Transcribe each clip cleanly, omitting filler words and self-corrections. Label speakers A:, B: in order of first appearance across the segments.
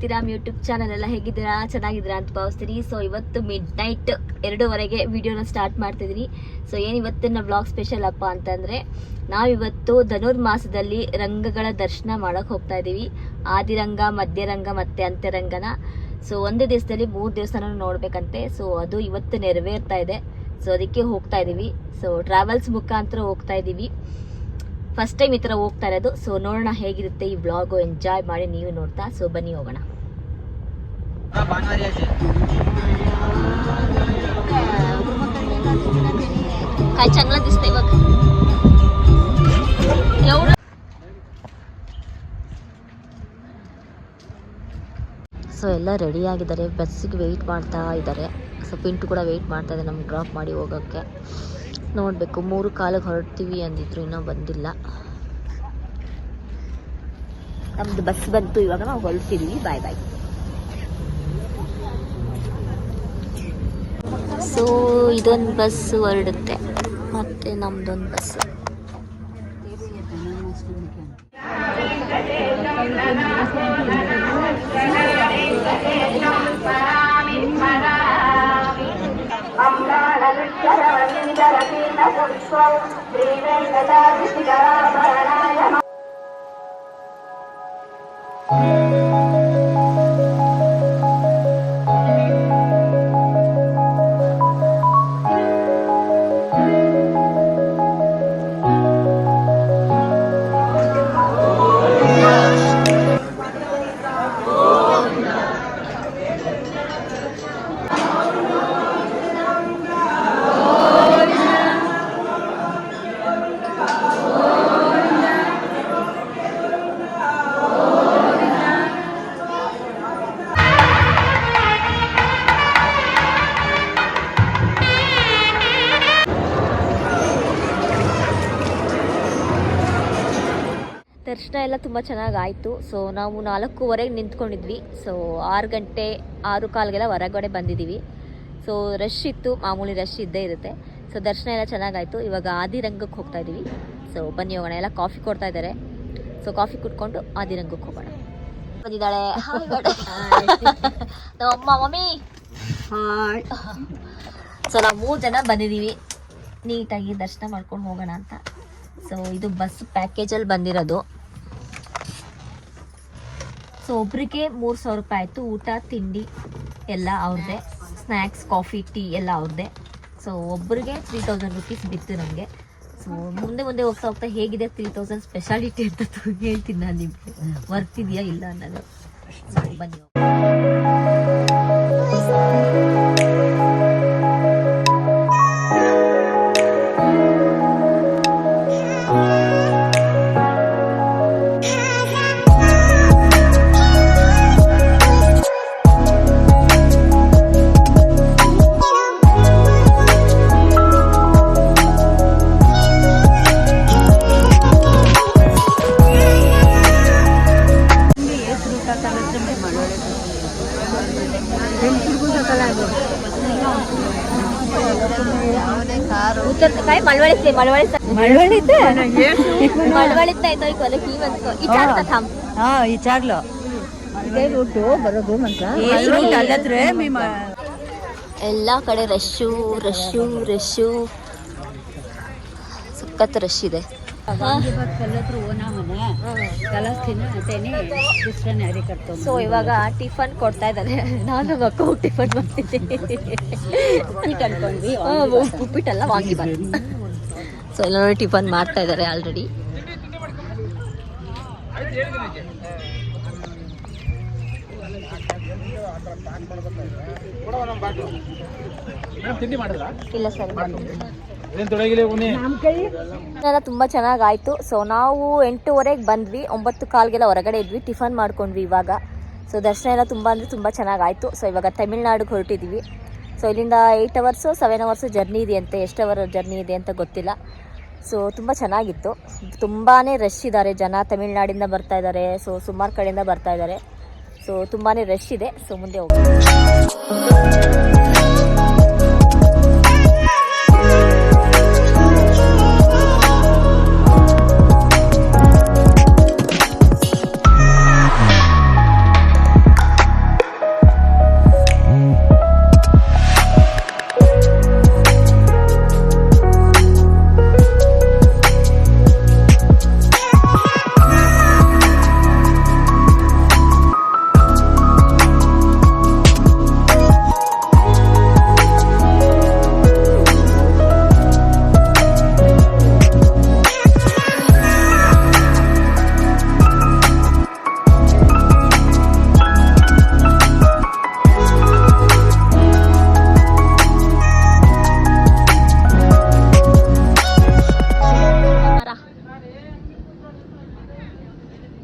A: Jyothiram YouTube channel ಎಲ್ಲ ಹೇಗಿದ್ದೀರಾ? ಚೆನ್ನಾಗಿದ್ದೀರಾ ಅಂತ ಭಾವಿಸ್ತೀನಿ. ಸೊ ಇವತ್ತು ಮಿಡ್ ನೈಟ್ 2:30ಗೆ ವಿಡಿಯೋನ ಸ್ಟಾರ್ಟ್ ಮಾಡ್ತಿದ್ದೀನಿ. ಸೊ ಏನು ಇವತ್ತಿನ ವ್ಲಾಗ್ ಸ್ಪೆಷಲ್ ಅಪ್ಪ ಅಂತಂದರೆ, ನಾವಿವತ್ತು ಧನುರ್ಮಾಸದಲ್ಲಿ ರಂಗಗಳ ದರ್ಶನ ಮಾಡೋಕ್ಕೆ ಹೋಗ್ತಾ ಇದ್ದೀವಿ. ಆದಿರಂಗ, ಮಧ್ಯರಂಗ ಮತ್ತು ಅಂತ್ಯರಂಗನ. ಸೊ ಒಂದೇ ದಿವಸದಲ್ಲಿ 3 ದೇವಸ್ಥಾನ ನೋಡಬೇಕಂತೆ. ಸೊ ಅದು ಇವತ್ತು ನೆರವೇರ್ತಾ ಇದೆ. ಸೊ ಅದಕ್ಕೆ ಹೋಗ್ತಾ ಇದ್ದೀವಿ. ಸೊ ಟ್ರಾವೆಲ್ಸ್ ಮುಖಾಂತರ ಹೋಗ್ತಾ ಇದ್ದೀವಿ. ಫಸ್ಟ್ ಟೈಮ್ ಈ ಥರ ಹೋಗ್ತಾ ಇರೋದು. ಸೊ ನೋಡೋಣ ಹೇಗಿರುತ್ತೆ ಈ ವ್ಲಾಗು. ಎಂಜಾಯ್ ಮಾಡಿ ನೀವು ನೋಡ್ತಾ. ಸೊ ಬನ್ನಿ ಹೋಗೋಣ. काय चांगला दिसतंय बघ. एवढं ಸೊ ಎಲ್ಲ ರೆಡಿ ಆಗಿದ್ದಾರೆ. ಬಸ್ಸಿಗೆ ವೆಯ್ಟ್ ಮಾಡ್ತಾ ಇದ್ದಾರೆ. ಸೊ ಪಿಂಟು ಕೂಡ ವೆಯ್ಟ್ ಮಾಡ್ತಾ ಇದೆ ನಮ್ಗೆ ಡ್ರಾಪ್ ಮಾಡಿ ಹೋಗೋಕ್ಕೆ. ನೋಡಬೇಕು, 3:15 ಹೊರಡ್ತೀವಿ ಅಂದಿದ್ರು, ಇನ್ನೂ ಬಂದಿಲ್ಲ. ನಮ್ದು ಬಸ್ ಬಂತು, ಇವಾಗ ನಾವು ಹೊರಡ್ತಿದ್ದೀವಿ. ಬಾಯ್ ಬಾಯ್. ಸೊ ಇದೊಂದು ಬಸ್ ಹೊರಡುತ್ತೆ, ಮತ್ತೆ ನಮ್ದೊಂದು ಬಸ್. ದರ್ಶನ ಎಲ್ಲ ತುಂಬ ಚೆನ್ನಾಗಾಯಿತು. ಸೊ ನಾವು 4:15ಗೆ ನಿಂತ್ಕೊಂಡಿದ್ವಿ. ಸೊ 6 ಗಂಟೆ 6:15ಗೆಲ್ಲ ಹೊರಗಡೆ ಬಂದಿದ್ದೀವಿ. ಸೊ ರಶ್ ಇತ್ತು, ಮಾಮೂಲಿ ರಶ್ ಇದ್ದೇ ಇರುತ್ತೆ. ಸೊ ದರ್ಶನ ಎಲ್ಲ ಚೆನ್ನಾಗಾಯಿತು. ಇವಾಗ ಆದಿರಂಗಕ್ಕೆ ಹೋಗ್ತಾ ಇದ್ದೀವಿ. ಸೊ ಬನ್ನಿ ಹೋಗೋಣ. ಎಲ್ಲ ಕಾಫಿ ಕೊಡ್ತಾ ಇದ್ದಾರೆ. ಸೊ ಕಾಫಿ ಕುಟ್ಕೊಂಡು ಆದಿರಂಗಕ್ಕೆ ಹೋಗೋಣ. ಬಂದಿದ್ದಾಳೆ ನಮ್ಮಮ್ಮ. ಮಮ್ಮಿ ಸೊ ನಾವು 3 ಜನ ಬಂದಿದ್ದೀವಿ. ನೀಟಾಗಿ ದರ್ಶನ ಮಾಡ್ಕೊಂಡು ಹೋಗೋಣ ಅಂತ. ಸೊ ಇದು ಬಸ್ ಪ್ಯಾಕೇಜಲ್ಲಿ ಬಂದಿರೋದು. ಸೊ ಒಬ್ರಿಗೆ 3,000 ರೂಪಾಯಿ ಆಯಿತು. ಊಟ ತಿಂಡಿ ಎಲ್ಲ ಅವ್ರದ್ದೇ, ಸ್ನ್ಯಾಕ್ಸ್ ಕಾಫಿ ಟೀ ಎಲ್ಲ ಅವ್ರದ್ದೇ. ಸೊ ಒಬ್ಬರಿಗೆ 3,000 ರುಪೀಸ್ ಬಿತ್ತು ನಮಗೆ. ಸೊ ಮುಂದೆ ಹೋಗ್ತಾ ಹೋಗ್ತಾ ಹೇಗಿದೆ 3,000 ಸ್ಪೆಷಾಲಿಟಿ ಅಂತ ಹೇಳ್ತೀನಿ ನಾನು ನಿಮಗೆ, ವರ್ತಿದೆಯಾ ಇಲ್ಲ ಅನ್ನೋದು. ಸೊ ಬನ್ನಿ. काय मळवळीच थांब.
B: हा विचारलं
A: ಎಲ್ಲ ಕಡೆ ರಶ್ಶು ರಶ್ಶು ರಶ್ಶು, ಸಖತ್ ರಶ್ ಇದೆ. ಸೊ ಇವಾಗ ಟಿಫನ್ ಕೊಡ್ತಾ ಇದ್ದಾರೆ. ನಾನು ಮಕ್ಕಳು ಟಿಫನ್ ಮಾಡ್ತಿದ್ದೆ. ಉಪ್ಪಿಟ್ಟೆಲ್ಲ ವಾಂಗಿ ಬಂದು. ಸೊ ಎಲ್ಲ ನೋಡಿ ಟಿಫನ್ ಮಾಡ್ತಾ ಇದ್ದಾರೆ ಆಲ್ರೆಡಿ. ಇಲ್ಲ ಸರ್, ಎಲ್ಲ ತುಂಬ ಚೆನ್ನಾಗಾಯಿತು. ಸೊ ನಾವು 8:15ಗೆ ಬಂದ್ವಿ. 9:15ಗೆಲ್ಲ ಹೊರಗಡೆ ಇದ್ವಿ, ಟಿಫನ್ ಮಾಡ್ಕೊಂಡ್ವಿ ಇವಾಗ. ಸೊ ದರ್ಶನ ಎಲ್ಲ ತುಂಬ ಅಂದರೆ ತುಂಬ ಚೆನ್ನಾಗಾಯಿತು. ಸೊ ಇವಾಗ ತಮಿಳ್ನಾಡಿಗೆ ಹೊರಟಿದ್ದೀವಿ. ಸೊ ಇಲ್ಲಿಂದ 8 ಅವರ್ಸು 7 ಅವರ್ಸು ಜರ್ನಿ ಇದೆಯಂತೆ. ಎಷ್ಟು ಅವರ್ ಜರ್ನಿ ಇದೆ ಅಂತ ಗೊತ್ತಿಲ್ಲ. ಸೊ ತುಂಬ ಚೆನ್ನಾಗಿತ್ತು. ತುಂಬಾ ರಶ್ ಇದ್ದಾರೆ ಜನ. ತಮಿಳ್ನಾಡಿಂದ ಬರ್ತಾ ಇದ್ದಾರೆ. ಸೊ ಸುಮಾರು ಕಡೆಯಿಂದ ಬರ್ತಾ ಇದ್ದಾರೆ. ಸೊ ತುಂಬಾ ರಶ್ ಇದೆ. ಸೊ ಮುಂದೆ ಹೋಗೋಣ.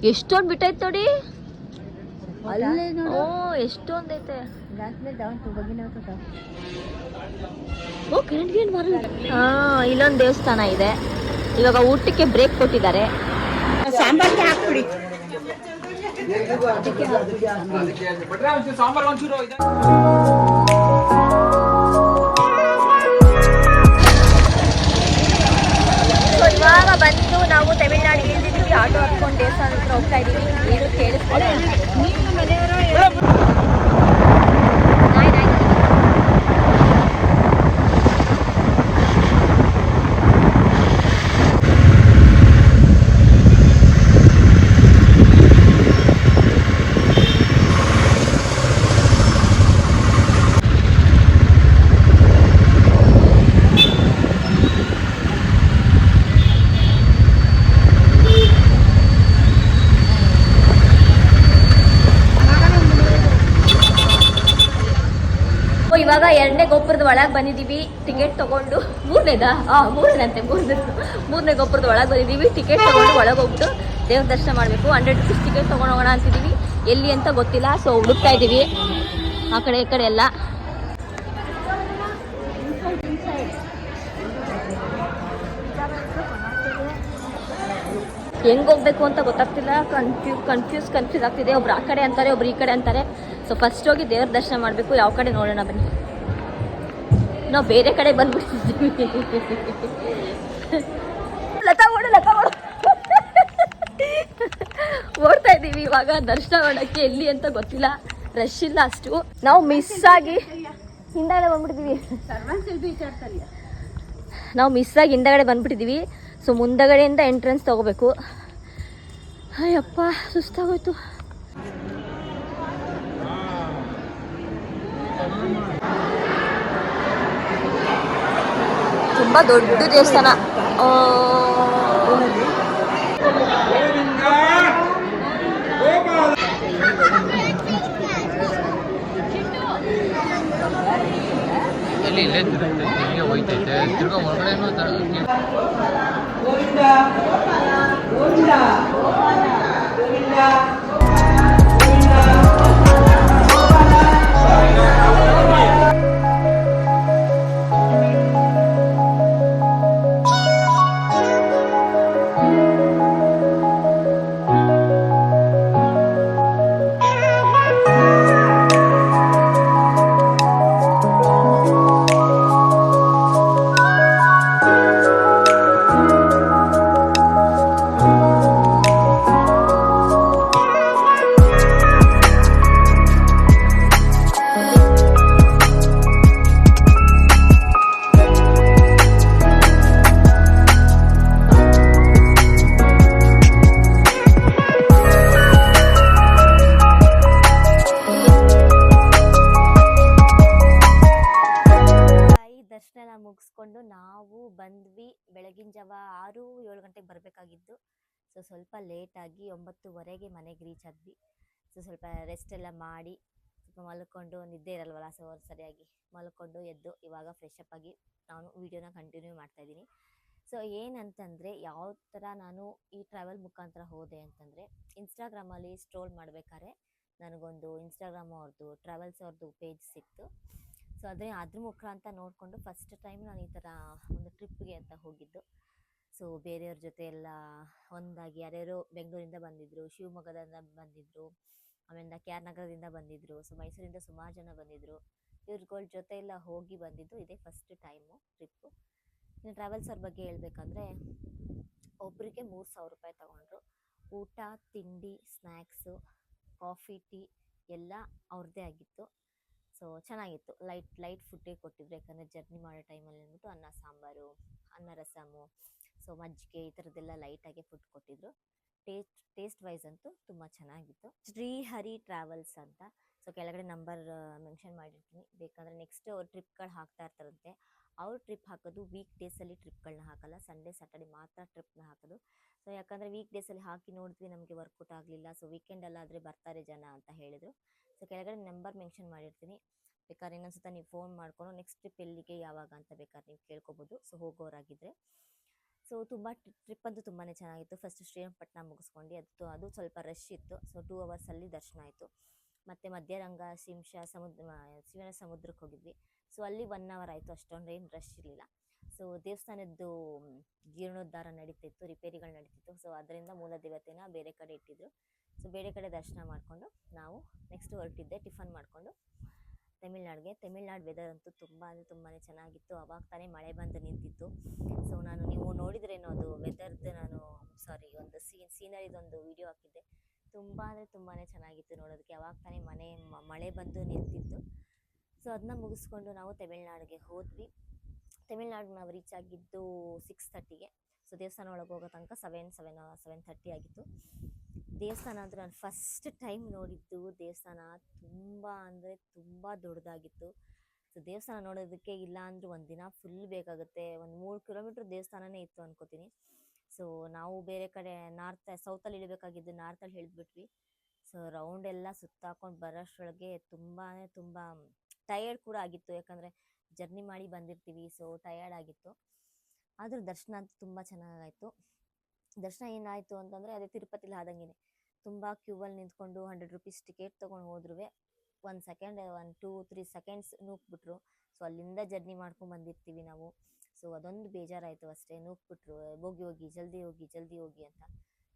A: ಎಷ್ಟೊಂದು ಬಿಟ್ಟೈತೆ ನೋಡಿ ಅಲ್ಲೇ ನೋಡು. ಓ ಎಷ್ಟೊಂದು ಐತೆ. ಓ ಕಿರಣ್ ಬರಲ್ಲ. ಇಲ್ಲೊಂದು ದೇವಸ್ಥಾನ ಇದೆ. ಇವಾಗ ಊಟಕ್ಕೆ ಬ್ರೇಕ್ ಕೊಟ್ಟಿದ್ದಾರೆ.
B: ಸಾಂಬಾರ್ಗೆ ಹಾಕ್ಬಿಡಿ. ಸಾಂಬಾರ್ ಒಂಚೂರು
A: ಇವಾಗ ಬಂದು ನಾವು ತಮಿಳ್ನಾಡಿಗೆ ಇಳಿದಿದ್ದೀವಿ. ಆಟೋ ಹತ್ಕೊಂಡು ದೇವಸ್ಥಾನ ಹತ್ರ ಹೋಗ್ತಾ ಇದ್ದೀವಿ. ಏನು ಕೇಳಿಸ್ಕೊಳ್ಳಿ. ಇವಾಗ 2ನೇ ಗೋಪುರದ ಒಳಗೆ ಬಂದಿದ್ದೀವಿ. ಟಿಕೆಟ್ ತಗೊಂಡು ಮೂರನೇ ಗೋಪುರದ ಒಳಗೆ ಬಂದಿದ್ದೀವಿ. ಟಿಕೆಟ್ ತಗೊಂಡು ಒಳಗೆ ಹೋಗ್ಬಿಟ್ಟು ದೇವ್ರ ದರ್ಶನ ಮಾಡಬೇಕು. 100 ರುಪೀಸ್ ಟಿಕೆಟ್ ತಗೊಂಡು ಹೋಗೋಣ ಅಂತಿದ್ದೀವಿ. ಎಲ್ಲಿ ಅಂತ ಗೊತ್ತಿಲ್ಲ. ಸೊ ಹುಡುಕ್ತಾ ಇದ್ದೀವಿ ಆ ಕಡೆ ಈ ಕಡೆ ಎಲ್ಲ. ಹೆಂಗೆ ಹೋಗ್ಬೇಕು ಅಂತ ಗೊತ್ತಾಗ್ತಿಲ್ಲ. ಕನ್ಫ್ಯೂಸ್ ಆಗ್ತಿದೆ. ಒಬ್ರು ಆ ಕಡೆ ಅಂತಾರೆ, ಒಬ್ರು ಈ ಕಡೆ ಅಂತಾರೆ. ಸೊ ಫಸ್ಟ್ ಹೋಗಿ ದೇವ್ರ ದರ್ಶನ ಮಾಡಬೇಕು. ಯಾವ ಕಡೆ ನೋಡೋಣ ಬನ್ನಿ. ನಾವು ಬೇರೆ ಕಡೆ ಬಂದ್ಬಿಟ್ಟಿದ್ದೀವಿ. ಲತಾ ಓಡ್ತಾ ಇದ್ದೀವಿ ಇವಾಗ ದರ್ಶನ ಮಾಡೋಕ್ಕೆ. ಎಲ್ಲಿ ಅಂತ ಗೊತ್ತಿಲ್ಲ, ರಶ್ ಇಲ್ಲ ಅಷ್ಟು. ನಾವು ಮಿಸ್ ಆಗಿ ಹಿಂದಗಡೆ ಬಂದ್ಬಿಟ್ಟಿದ್ದೀವಿ. ಸೊ ಮುಂದಗಡೆಯಿಂದ ಎಂಟ್ರೆನ್ಸ್ ತಗೋಬೇಕು. ಅಯ್ಯಪ್ಪ ಸುಸ್ತಾಗೋಯ್ತು. ತುಂಬಾ ದೊಡ್ಡ ದೇವಸ್ಥಾನ.
C: ಹೋಯ್ತೈತೆ ತಿರ್ಗಾ ಹೊರಗಡೆನೂ ಮುಗಿಸ್ಕೊಂಡು ನಾವು ಬಂದ್ವಿ. ಬೆಳಗಿನ ಜಾವ 6-7 ಗಂಟೆಗೆ ಬರಬೇಕಾಗಿದ್ದು. ಸೊ ಸ್ವಲ್ಪ ಲೇಟಾಗಿ 9:15ಗೆ ಮನೆಗೆ ರೀಚ್ ಆದ್ವಿ. ಸೊ ಸ್ವಲ್ಪ ರೆಸ್ಟ್ ಎಲ್ಲ ಮಾಡಿ ಸ್ವಲ್ಪ ಮಲ್ಕೊಂಡು, ನಿದ್ದೆ ಇರಲ್ವಲ್ಲ, ಸೊ ಸರಿಯಾಗಿ ಮಲ್ಕೊಂಡು ಎದ್ದು ಇವಾಗ ಫ್ರೆಶ್ ಅಪ್ ಆಗಿ ನಾನು ವೀಡಿಯೋನ ಕಂಟಿನ್ಯೂ ಮಾಡ್ತಾಯಿದ್ದೀನಿ. ಸೊ ಏನಂತಂದರೆ ಯಾವ ಥರ ನಾನು ಈ ಟ್ರಾವೆಲ್ ಮುಖಾಂತರ ಹೋದೆ ಅಂತಂದರೆ, ಇನ್ಸ್ಟಾಗ್ರಾಮಲ್ಲಿ ಸ್ಟ್ರೋಲ್ ಮಾಡಬೇಕಾದ್ರೆ ನನಗೊಂದು ಇನ್ಸ್ಟಾಗ್ರಾಮ್ ಅವ್ರದ್ದು ಟ್ರಾವೆಲ್ಸ್ ಅವ್ರದ್ದು ಪೇಜ್ ಸಿಕ್ತು. ಸೊ ಅದ್ರ ಮುಖಾಂತರ ನೋಡಿಕೊಂಡು ಫಸ್ಟ್ ಟೈಮ್ ನಾನು ಈ ಥರ ಒಂದು ಟ್ರಿಪ್ಗೆ ಅಂತ ಹೋಗಿದ್ದು. ಸೊ ಬೇರೆಯವ್ರ ಜೊತೆ ಎಲ್ಲ ಒಂದಾಗಿ ಯಾರ್ಯಾರೋ ಬೆಂಗಳೂರಿಂದ ಬಂದಿದ್ದರು, ಶಿವಮೊಗ್ಗದಿಂದ ಬಂದಿದ್ದರು, ಆಮೇಲೆ KR ನಗರದಿಂದ ಬಂದಿದ್ದರು, ಸೊ ಮೈಸೂರಿಂದ ಸುಮಾರು ಜನ ಬಂದಿದ್ದರು. ಇವ್ರುಗಳ ಜೊತೆ ಎಲ್ಲ ಹೋಗಿ ಬಂದಿದ್ದು ಇದೇ ಫಸ್ಟ್ ಟೈಮು ಟ್ರಿಪ್ಪು. ಇನ್ನು ಟ್ರಾವೆಲ್ಸ್ ಅವ್ರ ಬಗ್ಗೆ ಹೇಳ್ಬೇಕಂದ್ರೆ, ಒಬ್ಬರಿಗೆ 3,000 ರೂಪಾಯಿ ತೊಗೊಂಡ್ರು. ಊಟ, ತಿಂಡಿ, ಸ್ನ್ಯಾಕ್ಸು, ಕಾಫಿ, ಟೀ ಎಲ್ಲ ಅವ್ರದ್ದೇ ಆಗಿತ್ತು. ಸೊ ಚೆನ್ನಾಗಿತ್ತು. ಲೈಟ್ ಫುಡ್ಡೇ ಕೊಟ್ಟಿದ್ರು. ಯಾಕಂದರೆ ಜರ್ನಿ ಮಾಡೋ ಟೈಮಲ್ಲಿ ಅಂದ್ಬಿಟ್ಟು ಅನ್ನ ಸಾಂಬಾರು, ಅನ್ನ ರಸಮು, ಸೊ ಮಜ್ಜಿಗೆ ಈ ಥರದ್ದೆಲ್ಲ ಲೈಟಾಗಿ ಫುಡ್ ಕೊಟ್ಟಿದ್ರು. ಟೇಸ್ಟ್ ವೈಸ್ ಅಂತೂ ತುಂಬ ಚೆನ್ನಾಗಿತ್ತು. ಶ್ರೀಹರಿ ಟ್ರಾವೆಲ್ಸ್ ಅಂತ. ಸೊ ಕೆಳಗಡೆ ನಂಬರ್ ಮೆನ್ಷನ್ ಮಾಡಿರ್ತೀನಿ. ಬೇಕಂದರೆ ನೆಕ್ಸ್ಟ್ ಅವ್ರು ಟ್ರಿಪ್ಗಳು ಹಾಕ್ತಾ ಇರ್ತಾರಂತೆ. ಅವ್ರು ಟ್ರಿಪ್ ಹಾಕೋದು ವೀಕ್ ಡೇಸಲ್ಲಿ ಟ್ರಿಪ್ಗಳನ್ನ ಹಾಕಲ್ಲ, ಸಂಡೇ ಸ್ಯಾಟರ್ಡೆ ಮಾತ್ರ ಟ್ರಿಪ್ನ ಹಾಕೋದು. ಸೊ ಯಾಕಂದರೆ ವೀಕ್ ಡೇಸಲ್ಲಿ ಹಾಕಿ ನೋಡಿದ್ವಿ, ನಮಗೆ ವರ್ಕೌಟ್ ಆಗಲಿಲ್ಲ. ಸೊ ವೀಕೆಂಡಲ್ಲಾದರೆ ಬರ್ತಾರೆ ಜನ ಅಂತ ಹೇಳಿದರು. ಸೊ ಕೆಳಗಡೆ ನಂಬರ್ ಮೆನ್ಷನ್ ಮಾಡಿರ್ತೀನಿ. ಬೇಕಾದ್ರೆ ಇನ್ನೊಂದ್ಸತ ನೀವು ಫೋನ್ ಮಾಡಿಕೊಂಡು ನೆಕ್ಸ್ಟ್ ಟ್ರಿಪ್ ಎಲ್ಲಿಗೆ ಯಾವಾಗ ಅಂತ ಬೇಕಾದ್ರೆ ನೀವು ಕೇಳ್ಕೊಬೋದು, ಸೊ ಹೋಗೋರಾಗಿದ್ದರೆ. ಸೊ ತುಂಬ ಟ್ರಿಪ್ ಅಂತೂ ತುಂಬಾ ಚೆನ್ನಾಗಿತ್ತು. ಫಸ್ಟ್ ಶ್ರೀರಂಗಪಟ್ಟಣ ಮುಗಿಸ್ಕೊಂಡು ಅದು ಸ್ವಲ್ಪ ರಶ್ ಇತ್ತು. ಸೊ 2 ಅವರ್ಸಲ್ಲಿ ದರ್ಶನ ಆಯಿತು. ಮತ್ತು ಮಧ್ಯರಂಗ ಶಿವನ ಸಮುದ್ರಕ್ಕೆ ಹೋಗಿದ್ವಿ. ಸೊ ಅಲ್ಲಿ 1 ಅವರ್ ಆಯಿತು, ಅಷ್ಟೊಂದು ಏನು ರಶ್ ಇರಲಿಲ್ಲ. ಸೊ ದೇವಸ್ಥಾನದ್ದು ಜೀರ್ಣೋದ್ಧಾರ ನಡೀತಿತ್ತು, ರಿಪೇರಿಗಳು ನಡೀತಿತ್ತು. ಸೊ ಅದರಿಂದ ಮೂಲ ದೇವತೆನ ಬೇರೆ ಕಡೆ ಇಟ್ಟಿದ್ರು. ಸೊ ಬೇರೆ ಕಡೆ ದರ್ಶನ ಮಾಡಿಕೊಂಡು ನಾವು ನೆಕ್ಸ್ಟ್ ಹೊರಟಿದ್ದೆ ಟಿಫನ್ ಮಾಡಿಕೊಂಡು ತಮಿಳ್ನಾಡು ವೆದರ್ ಅಂತೂ ತುಂಬ ಅಂದರೆ ತುಂಬಾ ಚೆನ್ನಾಗಿತ್ತು. ಅವಾಗ ತಾನೇ ಮಳೆ ಬಂದು ನಿಂತಿತ್ತು. ಸೊ ನೀವು ನೋಡಿದ್ರೇನೋ ಅದು ವೆದರ್ದು ಒಂದು ಸೀನರಿದೊಂದು ವಿಡಿಯೋ ಹಾಕಿದ್ದೆ. ತುಂಬ ಅಂದರೆ ತುಂಬಾ ಚೆನ್ನಾಗಿತ್ತು ನೋಡೋದಕ್ಕೆ. ಅವಾಗ ತಾನೇ ಮಳೆ ಬಂದು ನಿಂತಿತ್ತು. ಸೊ ಅದನ್ನ ಮುಗಿಸ್ಕೊಂಡು ನಾವು ತಮಿಳ್ನಾಡಿಗೆ ಹೋದ್ವಿ. ತಮಿಳ್ನಾಡಿಗೆ ನಾವು ರೀಚ್ ಆಗಿದ್ದು 6:30ಗೆ. ಸೊ ದೇವಸ್ಥಾನ ಒಳಗೆ ಹೋಗೋ ತನಕ 7:30 ಆಗಿತ್ತು. ದೇವಸ್ಥಾನ ಅಂತೂ ನಾನು ಫಸ್ಟ್ ಟೈಮ್ ನೋಡಿದ್ದು. ದೇವಸ್ಥಾನ ತುಂಬ ಅಂದರೆ ತುಂಬ ದೊಡ್ಡದಾಗಿತ್ತು. ಸೊ ದೇವಸ್ಥಾನ ನೋಡೋದಕ್ಕೆ ಇಲ್ಲ ಅಂದರೂ ಒಂದು ದಿನ ಫುಲ್ ಬೇಕಾಗುತ್ತೆ. ಒಂದು 3 ಕಿಲೋಮೀಟ್ರ್ ದೇವಸ್ಥಾನನೇ ಇತ್ತು ಅನ್ಕೋತೀನಿ. ಸೊ ನಾವು ಬೇರೆ ಕಡೆ ಸೌತಲ್ಲಿ ಇಳಿಬೇಕಾಗಿದ್ದು ನಾರ್ತಲ್ಲಿ ಇಳಿದ್ಬಿಟ್ವಿ. ಸೊ ರೌಂಡ್ ಎಲ್ಲ ಸುತ್ತಾಕೊಂಡು ಬರೋಷ್ಟರೊಳಗೆ ತುಂಬ ಟಯರ್ಡ್ ಕೂಡ ಆಗಿತ್ತು. ಯಾಕಂದರೆ ಜರ್ನಿ ಮಾಡಿ ಬಂದಿರ್ತೀವಿ. ಸೊ ಟಯರ್ಡ್ ಆಗಿತ್ತು. ಆದರೂ ದರ್ಶನ ಅಂತೂ ತುಂಬ ಚೆನ್ನಾಗಾಯಿತು. ದರ್ಶನ ಏನಾಯಿತು ಅಂತಂದರೆ ಅದೇ ತಿರುಪತಿಲಿ ಆದಂಗೆ ತುಂಬ ಕ್ಯೂವಲ್ಲಿ ನಿಂತ್ಕೊಂಡು 100 ರೂಪೀಸ್ ಟಿಕೆಟ್ ತೊಗೊಂಡು ಹೋದ್ರೂ 1 ಸೆಕೆಂಡ್ 1, 2, 3 ಸೆಕೆಂಡ್ಸ್ ನೂಕ್ಬಿಟ್ರು. ಸೊ ಅಲ್ಲಿಂದ ಜರ್ನಿ ಮಾಡ್ಕೊಂಡು ಬಂದಿರ್ತೀವಿ ನಾವು. ಸೊ ಅದೊಂದು ಬೇಜಾರಾಯಿತು ಅಷ್ಟೇ. ನೂಕ್ಬಿಟ್ರು, ಹೋಗಿ ಜಲ್ದಿ ಹೋಗಿ ಅಂತ.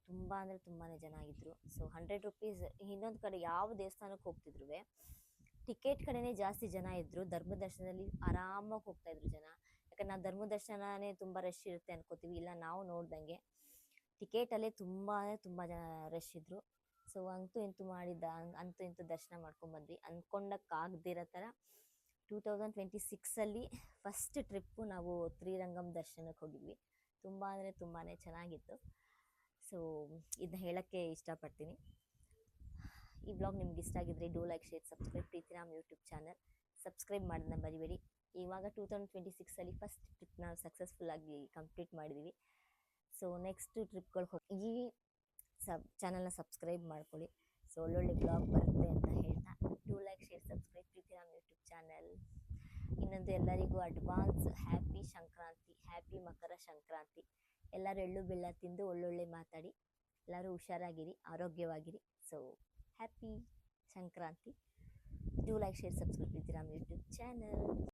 C: ತುಂಬ ಅಂದರೆ ತುಂಬಾ ಜನ ಆಗಿದ್ದರು. ಸೊ 100 ರೂಪೀಸ್ ಇನ್ನೊಂದು ಕಡೆ ಯಾವ ದೇವಸ್ಥಾನಕ್ಕೆ ಹೋಗ್ತಿದ್ರು ಟಿಕೆಟ್ ಕಡೆನೇ ಜಾಸ್ತಿ ಜನ ಇದ್ದರು. ಧರ್ಮದರ್ಶನದಲ್ಲಿ ಆರಾಮಾಗಿ ಹೋಗ್ತಾಯಿದ್ರು ಜನ. ಯಾಕಂದ್ರೆ ನಾವು ಧರ್ಮದರ್ಶನನೇ ತುಂಬ ರಶ್ ಇರುತ್ತೆ ಅನ್ಕೋತೀವಿ. ಇಲ್ಲ, ನಾವು ನೋಡ್ದಂಗೆ ಟಿಕೆಟಲ್ಲೇ ತುಂಬ ಜನ ರಶ್ ಇದ್ದರು. ಸೊ ಅಂತೂ ಇಂತೂ ದರ್ಶನ ಮಾಡ್ಕೊಂಡ್ಬಂದ್ವಿ. ಅಂದ್ಕೊಂಡಕ್ಕಾಗದಿರೋ ಥರ 2026ಅಲ್ಲಿ ಫಸ್ಟ್ ಟ್ರಿಪ್ಪು ನಾವು ಶ್ರೀರಂಗಂ ದರ್ಶನಕ್ಕೆ ಹೋಗಿದ್ವಿ. ತುಂಬ ಅಂದರೆ ತುಂಬಾ ಚೆನ್ನಾಗಿತ್ತು. ಸೊ ಇದನ್ನ ಹೇಳೋಕ್ಕೆ ಇಷ್ಟಪಡ್ತೀನಿ. ಈ ಬ್ಲಾಗ್ ನಿಮ್ಗೆ ಇಷ್ಟ ಆಗಿದ್ರೆ do like, share, subscribe Preethiram YouTube channel. Subscribe ಮಾಡೋದನ್ನ ಮರಿಬೇಡಿ. ಇವಾಗ 2026ಅಲ್ಲಿ ಫಸ್ಟ್ ಟ್ರಿಪ್ ನಾವು ಸಕ್ಸಸ್ಫುಲ್ಲಾಗಿ ಕಂಪ್ಲೀಟ್ ಮಾಡಿದ್ದೀವಿ. ಸೊ ನೆಕ್ಸ್ಟ್ ಟ್ರಿಪ್ಗಳು ಈ ಚಾನಲ್ನ ಸಬ್ಸ್ಕ್ರೈಬ್ ಮಾಡ್ಕೊಳ್ಳಿ. ಸೊ ಒಳ್ಳೊಳ್ಳೆ ಬ್ಲಾಗ್ ಬರುತ್ತೆ ಅಂತ ಹೇಳ್ತಾ do like, share, subscribe Preethiram YouTube channel. ಇನ್ನೊಂದು ಎಲ್ಲರಿಗೂ advance happy Sankranti, happy Makara Sankranti. ಎಲ್ಲರೂ ಎಳ್ಳು ಬೆಲ್ಲ ತಿಂದು ಒಳ್ಳೊಳ್ಳೆ ಮಾತಾಡಿ, ಎಲ್ಲರೂ ಹುಷಾರಾಗಿರಿ, ಆರೋಗ್ಯವಾಗಿರಿ. So happy Sankranti. Do like, share, subscribe Preethiram YouTube channel.